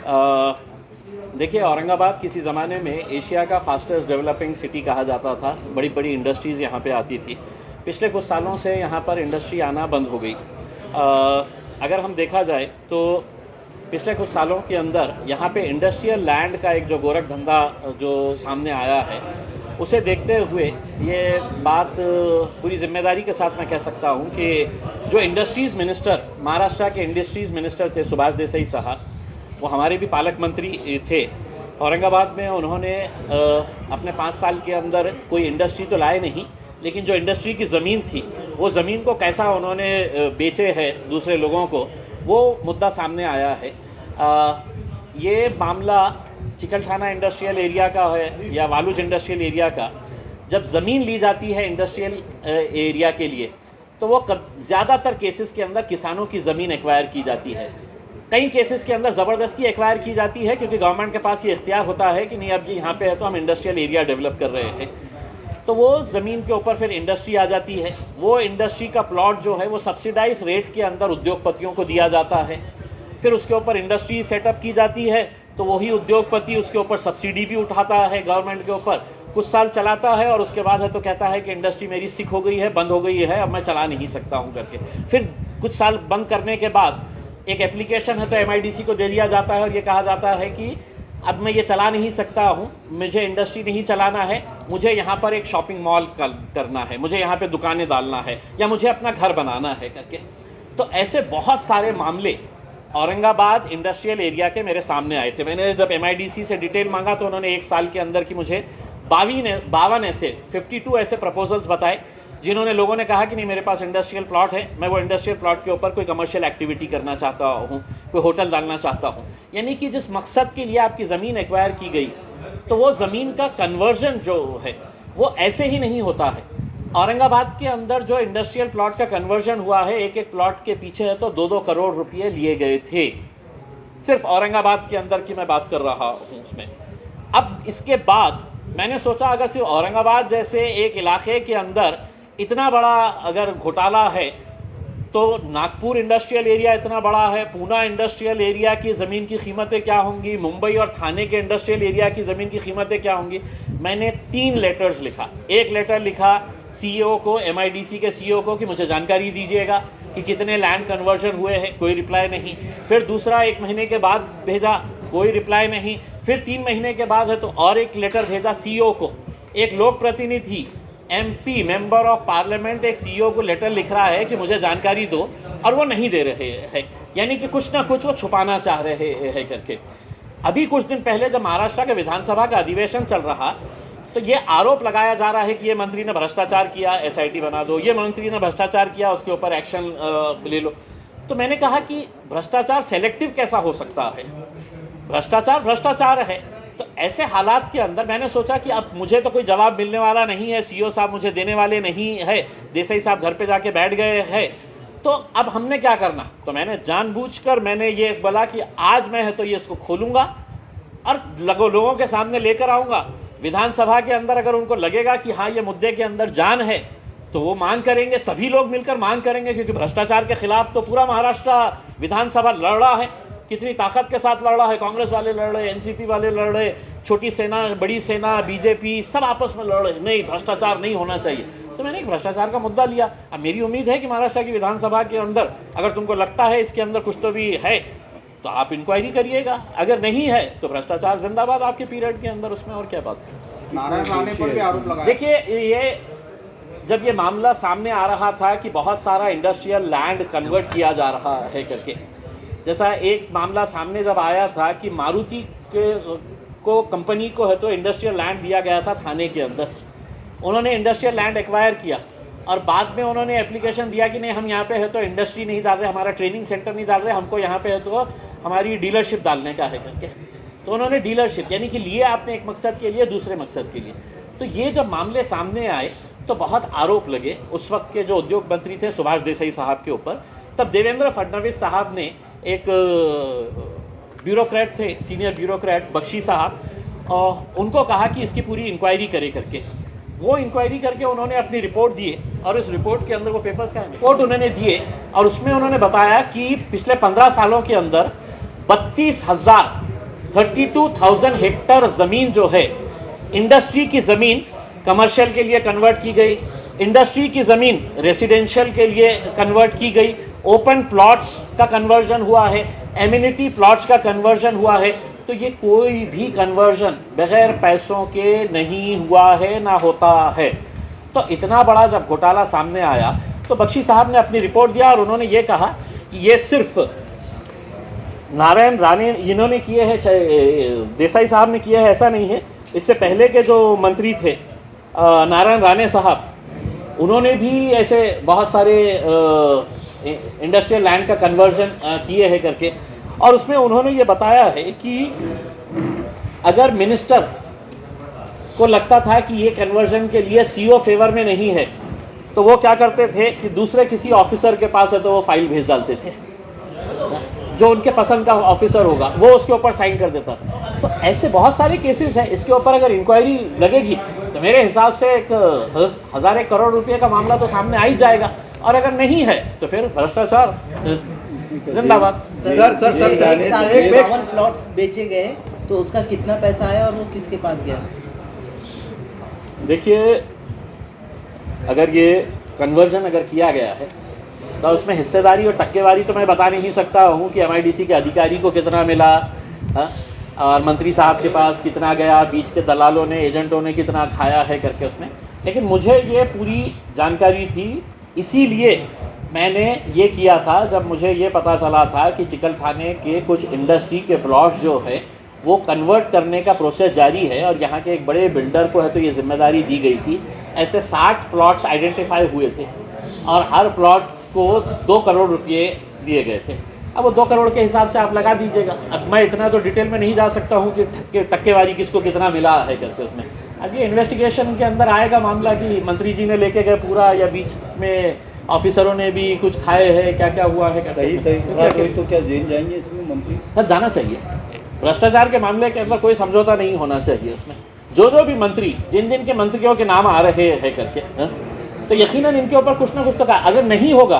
देखिए, औरंगाबाद किसी ज़माने में एशिया का फास्टेस्ट डेवलपिंग सिटी कहा जाता था। बड़ी बड़ी इंडस्ट्रीज़ यहाँ पे आती थी। पिछले कुछ सालों से यहाँ पर इंडस्ट्री आना बंद हो गई। अगर हम देखा जाए तो पिछले कुछ सालों के अंदर यहाँ पे इंडस्ट्रियल लैंड का एक जो गोरख धंधा जो सामने आया है, उसे देखते हुए ये बात पूरी जिम्मेदारी के साथ मैं कह सकता हूँ कि जो इंडस्ट्रीज़ मिनिस्टर, महाराष्ट्र के इंडस्ट्रीज़ मिनिस्टर थे सुभाष देसाई साहब, वो हमारे भी पालक मंत्री थे। औरंगाबाद में उन्होंने अपने 5 साल के अंदर कोई इंडस्ट्री तो लाए नहीं, लेकिन जो इंडस्ट्री की ज़मीन थी वो ज़मीन को कैसा उन्होंने बेचे है दूसरे लोगों को, वो मुद्दा सामने आया है। ये मामला चिकलठाना इंडस्ट्रियल एरिया का है या वालूज इंडस्ट्रियल एरिया का। जब ज़मीन ली जाती है इंडस्ट्रियल एरिया के लिए तो वो ज़्यादातर केसेस के अंदर किसानों की ज़मीन एक्वायर की जाती है। कई केसेस के अंदर ज़बरदस्ती एक्वायर की जाती है क्योंकि गवर्नमेंट के पास ये इख्तियार होता है कि नहीं, अब जी यहाँ पे है तो हम इंडस्ट्रियल एरिया डेवलप कर रहे हैं, तो वो ज़मीन के ऊपर फिर इंडस्ट्री आ जाती है। वो इंडस्ट्री का प्लॉट जो है वो सब्सिडाइज रेट के अंदर उद्योगपतियों को दिया जाता है। फिर उसके ऊपर इंडस्ट्री सेटअप की जाती है तो वही उद्योगपति उसके ऊपर सब्सिडी भी उठाता है गवर्नमेंट के ऊपर, कुछ साल चलाता है और उसके बाद है तो कहता है कि इंडस्ट्री मेरी सिक हो गई है, बंद हो गई है, अब मैं चला नहीं सकता हूँ करके। फिर कुछ साल बंद करने के बाद एक एप्लीकेशन है तो MIDC को दे दिया जाता है और ये कहा जाता है कि अब मैं ये चला नहीं सकता हूँ, मुझे इंडस्ट्री नहीं चलाना है, मुझे यहाँ पर एक शॉपिंग मॉल करना है, मुझे यहाँ पे दुकानें डालना है या मुझे अपना घर बनाना है करके। तो ऐसे बहुत सारे मामले औरंगाबाद इंडस्ट्रियल एरिया के मेरे सामने आए थे। मैंने जब MIDC से डिटेल मांगा तो उन्होंने 1 साल के अंदर की मुझे 52 ऐसे प्रपोजल्स बताए जिन्होंने लोगों ने कहा कि नहीं, मेरे पास इंडस्ट्रियल प्लॉट है, मैं वो इंडस्ट्रियल प्लॉट के ऊपर कोई कमर्शियल एक्टिविटी करना चाहता हूँ, कोई होटल डालना चाहता हूँ। यानी कि जिस मकसद के लिए आपकी ज़मीन एक्वायर की गई तो वो ज़मीन का कन्वर्जन जो है वो ऐसे ही नहीं होता है। औरंगाबाद के अंदर जो इंडस्ट्रियल प्लॉट का कन्वर्जन हुआ है, एक एक प्लॉट के पीछे है तो 2-2 करोड़ रुपये लिए गए थे। सिर्फ औरंगाबाद के अंदर की मैं बात कर रहा हूँ उसमें। अब इसके बाद मैंने सोचा अगर सिर्फ औरंगाबाद जैसे एक इलाके के अंदर इतना बड़ा अगर घोटाला है तो नागपुर इंडस्ट्रियल एरिया इतना बड़ा है, पूना इंडस्ट्रियल एरिया की ज़मीन की कीमतें क्या होंगी, मुंबई और थाने के इंडस्ट्रियल एरिया की ज़मीन की कीमतें क्या होंगी। मैंने 3 लेटर्स लिखा। एक लेटर लिखा CEO को, MIDC के CEO को कि मुझे जानकारी दीजिएगा कि कितने लैंड कन्वर्जन हुए हैं, कोई रिप्लाई नहीं। फिर दूसरा 1 महीने के बाद भेजा, कोई रिप्लाई नहीं। फिर 3 महीने के बाद है तो और एक लेटर भेजा CEO को। एक लोक प्रतिनिधि MP मेंबर ऑफ पार्लियामेंट एक CEO को लेटर लिख रहा है कि मुझे जानकारी दो, और वो नहीं दे रहे हैं, यानी कि कुछ ना कुछ वो छुपाना चाह रहे हैं करके। अभी कुछ दिन पहले जब महाराष्ट्र के विधानसभा का अधिवेशन चल रहा तो ये आरोप लगाया जा रहा है कि ये मंत्री ने भ्रष्टाचार किया, SIT बना दो, ये मंत्री ने भ्रष्टाचार किया, उसके ऊपर एक्शन ले लो। तो मैंने कहा कि भ्रष्टाचार सेलेक्टिव कैसा हो सकता है, भ्रष्टाचार भ्रष्टाचार है। तो ऐसे हालात के अंदर मैंने सोचा कि अब मुझे तो कोई जवाब मिलने वाला नहीं है, CEO साहब मुझे देने वाले नहीं है, देसाई साहब घर पे जाके बैठ गए हैं, तो अब हमने क्या करना। तो मैंने जानबूझकर मैंने ये बोला कि आज मैं है तो ये इसको खोलूँगा और लोगों के सामने लेकर आऊँगा। विधानसभा के अंदर अगर उनको लगेगा कि हाँ ये मुद्दे के अंदर जान है तो वो मांग करेंगे, सभी लोग मिलकर मांग करेंगे, क्योंकि भ्रष्टाचार के खिलाफ तो पूरा महाराष्ट्र विधानसभा लड़ रहा है। कितनी ताकत के साथ लड़ रहा है, कांग्रेस वाले लड़ रहे, NCP वाले लड़ रहे, छोटी सेना, बड़ी सेना, BJP सब आपस में लड़ रहे, नहीं भ्रष्टाचार नहीं होना चाहिए। तो मैंने एक भ्रष्टाचार का मुद्दा लिया। अब मेरी उम्मीद है कि महाराष्ट्र की विधानसभा के अंदर अगर तुमको लगता है इसके अंदर कुछ तो भी है तो आप इंक्वायरी करिएगा, अगर नहीं है तो भ्रष्टाचार जिंदाबाद आपके पीरियड के अंदर, उसमें और क्या बात है। नारायण राणे पर भी आरोप लगाया। देखिए, ये जब ये मामला सामने आ रहा था कि बहुत सारा इंडस्ट्रियल लैंड कन्वर्ट किया जा रहा है करके, जैसा एक मामला सामने जब आया था कि मारुति को कंपनी को है तो इंडस्ट्रियल लैंड दिया गया था थाने के अंदर, उन्होंने इंडस्ट्रियल लैंड एक्वायर किया और बाद में उन्होंने एप्लीकेशन दिया कि नहीं हम यहाँ पे है तो इंडस्ट्री नहीं डाल रहे, हमारा ट्रेनिंग सेंटर नहीं डाल रहे, हमको यहाँ पे है तो हमारी डीलरशिप डालने का है करके। तो उन्होंने डीलरशिप यानी कि लिए आपने एक मकसद के लिए दूसरे मकसद के लिए। तो ये जब मामले सामने आए तो बहुत आरोप लगे उस वक्त के जो उद्योग मंत्री थे सुभाष देसाई साहब के ऊपर। तब देवेंद्र फडणवीस साहब ने एक ब्यूरोक्रेट थे, सीनियर ब्यूरोक्रेट बख्शी साहब, और उनको कहा कि इसकी पूरी इंक्वायरी करे करके। वो इंक्वायरी करके उन्होंने अपनी रिपोर्ट दिए और इस रिपोर्ट के अंदर वो पेपर्स का रिपोर्ट उन्होंने दिए और उसमें उन्होंने बताया कि पिछले 15 सालों के अंदर 32,000 32,000 हेक्टेयर ज़मीन जो है इंडस्ट्री की ज़मीन कमर्शियल के लिए कन्वर्ट की गई, इंडस्ट्री की ज़मीन रेसिडेंशियल के लिए कन्वर्ट की गई, ओपन प्लॉट्स का कन्वर्जन हुआ है, एमिनिटी प्लॉट्स का कन्वर्जन हुआ है। तो ये कोई भी कन्वर्जन बग़ैर पैसों के नहीं हुआ है, ना होता है। तो इतना बड़ा जब घोटाला सामने आया तो बख्शी साहब ने अपनी रिपोर्ट दिया और उन्होंने ये कहा कि ये सिर्फ नारायण राणे इन्होंने किए हैं, देसाई साहब ने किए हैं, ऐसा नहीं है। इससे पहले के जो मंत्री थे नारायण राणे साहब, उन्होंने भी ऐसे बहुत सारे इंडस्ट्रियल लैंड का कन्वर्जन किए हैं करके, और उसमें उन्होंने ये बताया है कि अगर मिनिस्टर को लगता था कि ये कन्वर्जन के लिए सीओ फेवर में नहीं है तो वो क्या करते थे कि दूसरे किसी ऑफिसर के पास है तो वो फाइल भेज डालते थे, जो उनके पसंद का ऑफिसर होगा वो उसके ऊपर साइन कर देता था। तो ऐसे बहुत सारे केसेस हैं। इसके ऊपर अगर इंक्वायरी लगेगी तो मेरे हिसाब से एक 1,000 करोड़ रुपए का मामला तो सामने आ ही जाएगा, और अगर नहीं है तो फिर भ्रष्टाचार जिंदाबाद। सर 52 प्लॉट्स बेचे गए तो उसका कितना पैसा आया और वो किसके पास गया? देखिए, अगर ये कन्वर्जन अगर किया गया है तो उसमें हिस्सेदारी और टक्केवारी तो मैं बता नहीं सकता हूँ कि MIDC के अधिकारी को कितना मिला, और मंत्री साहब के पास कितना गया, बीच के दलालों ने, एजेंटों ने कितना खाया है करके उसमें। लेकिन मुझे ये पूरी जानकारी थी, इसीलिए मैंने ये किया था जब मुझे ये पता चला था कि चिकल थाने के कुछ इंडस्ट्री के प्लॉट्स जो है वो कन्वर्ट करने का प्रोसेस जारी है और यहाँ के एक बड़े बिल्डर को है तो ये जिम्मेदारी दी गई थी। ऐसे 60 प्लॉट्स आइडेंटिफाई हुए थे और हर प्लॉट को 2 करोड़ रुपये दिए गए थे। अब वो 2 करोड़ के हिसाब से आप लगा दीजिएगा। अब मैं इतना तो डिटेल में नहीं जा सकता हूँ कि टक्केवारी किसको कितना मिला है करके उसमें। अब ये इन्वेस्टिगेशन के अंदर आएगा मामला कि मंत्री जी ने लेके गए पूरा, या बीच में ऑफिसरों ने भी कुछ खाए हैं, क्या क्या हुआ है। तो क्या जेल जाएंगे इसमें मंत्री? सर जाना चाहिए। भ्रष्टाचार के मामले के अंदर कोई समझौता नहीं होना चाहिए उसमें। जो भी मंत्री, जिन जिन के मंत्रियों के नाम आ रहे हैं करके, तो यकीनन इनके ऊपर कुछ ना कुछ तो कहा। अगर नहीं होगा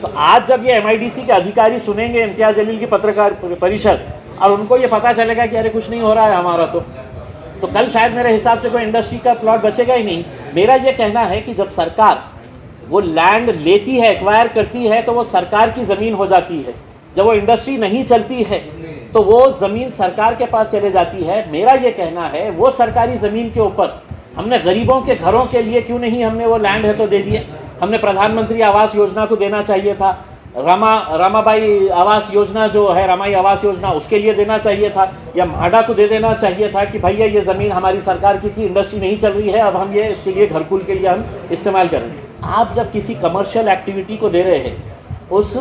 तो आज जब ये MIDC के अधिकारी सुनेंगे इम्तियाज़ जलील की पत्रकार परिषद और उनको ये पता चलेगा कि अरे कुछ नहीं हो रहा है हमारा, तो कल शायद मेरे हिसाब से कोई इंडस्ट्री का प्लॉट बचेगा ही नहीं। मेरा ये कहना है कि जब सरकार वो लैंड लेती है, एक्वायर करती है, तो वो सरकार की ज़मीन हो जाती है। जब वो इंडस्ट्री नहीं चलती है तो वो ज़मीन सरकार के पास चले जाती है। मेरा ये कहना है वो सरकारी ज़मीन के ऊपर हमने गरीबों के घरों के लिए क्यों नहीं हमने वो लैंड है तो दे दिए। हमने प्रधानमंत्री आवास योजना को देना चाहिए था, रामाबाई आवास योजना जो है, रामाई आवास योजना, उसके लिए देना चाहिए था, या म्हाडा को दे देना चाहिए था कि भैया ये ज़मीन हमारी सरकार की थी, इंडस्ट्री नहीं चल रही है, अब हम ये इसके लिए घरकुल के लिए हम इस्तेमाल कर रहे हैं। आप जब किसी कमर्शियल एक्टिविटी को दे रहे हैं उस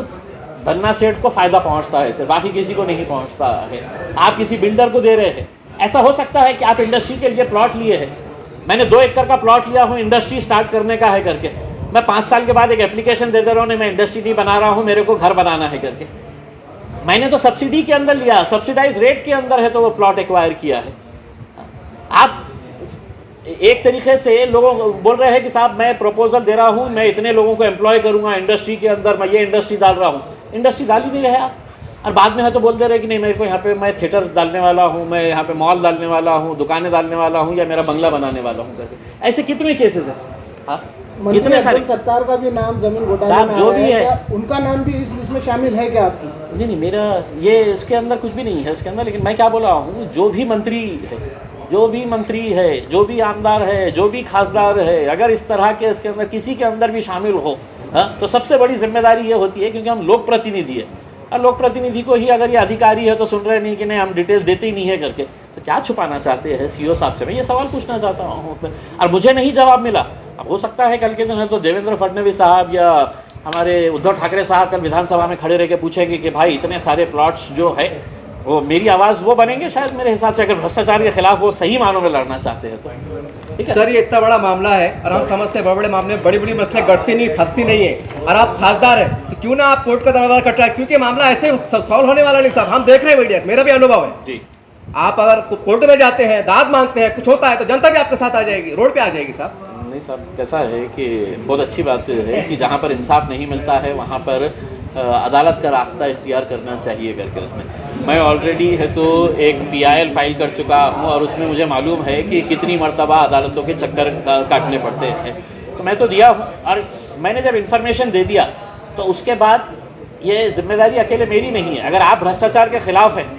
धन्ना सेठ को फ़ायदा पहुंचता है, सिर्फ बाकी किसी को नहीं पहुंचता है। आप किसी बिल्डर को दे रहे हैं, ऐसा हो सकता है कि आप इंडस्ट्री के लिए प्लॉट लिए हैं, मैंने 2 एकड़ का प्लॉट लिया हूँ इंडस्ट्री स्टार्ट करने का है करके, मैं 5 साल के बाद एक एप्लीकेशन दे दे रहा हूँ, नहीं मैं इंडस्ट्री नहीं बना रहा हूँ, मेरे को घर बनाना है करके। मैंने तो सब्सिडी के अंदर लिया, सब्सिडाइज रेट के अंदर है तो वो प्लॉट एक्वायर किया है। आप एक तरीके से लोगों बोल रहे हैं कि साहब मैं प्रपोजल दे रहा हूँ, मैं इतने लोगों को एम्प्लॉय करूँगा इंडस्ट्री के अंदर, मैं ये इंडस्ट्री डाल रहा हूँ, इंडस्ट्री डाल ही नहीं रहे आप। और बाद में है तो बोल दे रहे कि नहीं मेरे को यहाँ पे मैं थिएटर डालने वाला हूँ, मैं यहाँ पे मॉल डालने वाला हूँ, दुकानें डालने वाला हूँ, या मेरा बंगला बनाने वाला हूँ करके। ऐसे कितने केसेस हैं? हाँ, कितने सारे। सत्तार का भी नाम जमीन घोटाले में जो भी है, उनका नाम भी इस लिस्ट में शामिल है क्या आपकी? नहीं, मेरा ये इसके अंदर कुछ भी नहीं है इसके अंदर। लेकिन मैं क्या बोल रहा हूँ, जो भी मंत्री है, जो भी मंत्री है, जो भी आमदार है, जो भी खासदार है, अगर इस तरह के इसके अंदर किसी के अंदर भी शामिल हो, तो सबसे बड़ी जिम्मेदारी ये होती है, क्योंकि हम लोक प्रतिनिधि है, और लोक प्रतिनिधि को ही अगर ये अधिकारी है तो सुन रहे नहीं कि नहीं हम डिटेल देते ही नहीं है करके, तो क्या छुपाना चाहते हैं सीओ साहब से? मैं ये सवाल पूछना चाहता हूँ और मुझे नहीं जवाब मिला। अब हो सकता है कल के दिन है तो देवेंद्र फडणवीस साहब या हमारे उद्धव ठाकरे साहब कल विधानसभा में खड़े रह के पूछेंगे कि भाई इतने सारे प्लॉट्स जो है वो मेरी आवाज़ वो बनेंगे शायद मेरे हिसाब से, अगर भ्रष्टाचार के खिलाफ वो सही मानों में लड़ना चाहते हैं तो। ठीक है सर, ये इतना बड़ा मामला है और हम समझते हैं बड़े बड़े मामले में बड़ी बड़ी मसले गढ़ती नहीं, फंसती नहीं है, और आप खासदार हैं तो क्यों ना आप कोर्ट का दरवाजा खटखटाएं, क्योंकि मामला ऐसे सॉल्व होने वाला नहीं साहब। हम देख रहे हैं मीडिया, मेरा भी अनुभव है जी। आप अगर कोर्ट में जाते हैं, दाद मांगते हैं, कुछ होता है तो जनता भी आपके साथ आ जाएगी, रोड पे आ जाएगी साहब। नहीं साहब, कैसा है कि बहुत अच्छी बात है कि जहाँ पर इंसाफ नहीं मिलता है वहाँ पर अदालत का रास्ता इख्तियार करना चाहिए करके उसमें मैं ऑलरेडी है तो एक PIL फाइल कर चुका हूँ और उसमें मुझे मालूम है कि कितनी मरतबा अदालतों के चक्कर काटने पड़ते हैं। तो मैं तो दिया हूँ और मैंने जब इन्फॉर्मेशन दे दिया तो उसके बाद ये जिम्मेदारी अकेले मेरी नहीं है। अगर आप भ्रष्टाचार के ख़िलाफ़ हैं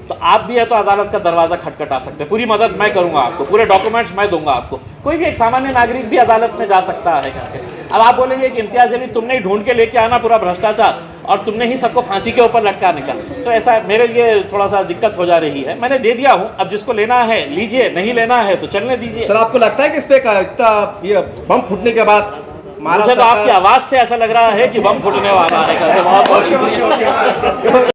तो आप भी है तो अदालत का दरवाज़ा खटखटा सकते हैं। पूरी मदद मैं करूँगा आपको, पूरे डॉक्यूमेंट्स मैं दूंगा आपको। कोई भी एक सामान्य नागरिक भी अदालत में जा सकता है करके। अब आप बोलेंगे कि इम्तियाज़ अली तुमने ही ढूंढ के लेके आना पूरा भ्रष्टाचार और तुमने ही सबको फांसी के ऊपर लटकाने का, तो ऐसा मेरे लिए थोड़ा सा दिक्कत हो जा रही है। मैंने दे दिया हूँ, अब जिसको लेना है लीजिए, नहीं लेना है तो चलने दीजिए। सर आपको लगता है कि इस पे इतना ये बम फूटने के बाद मुझे तो आपकी आवाज़ से ऐसा लग रहा है कि बम फूटने वाला है। बहुत बहुत शुक्रिया।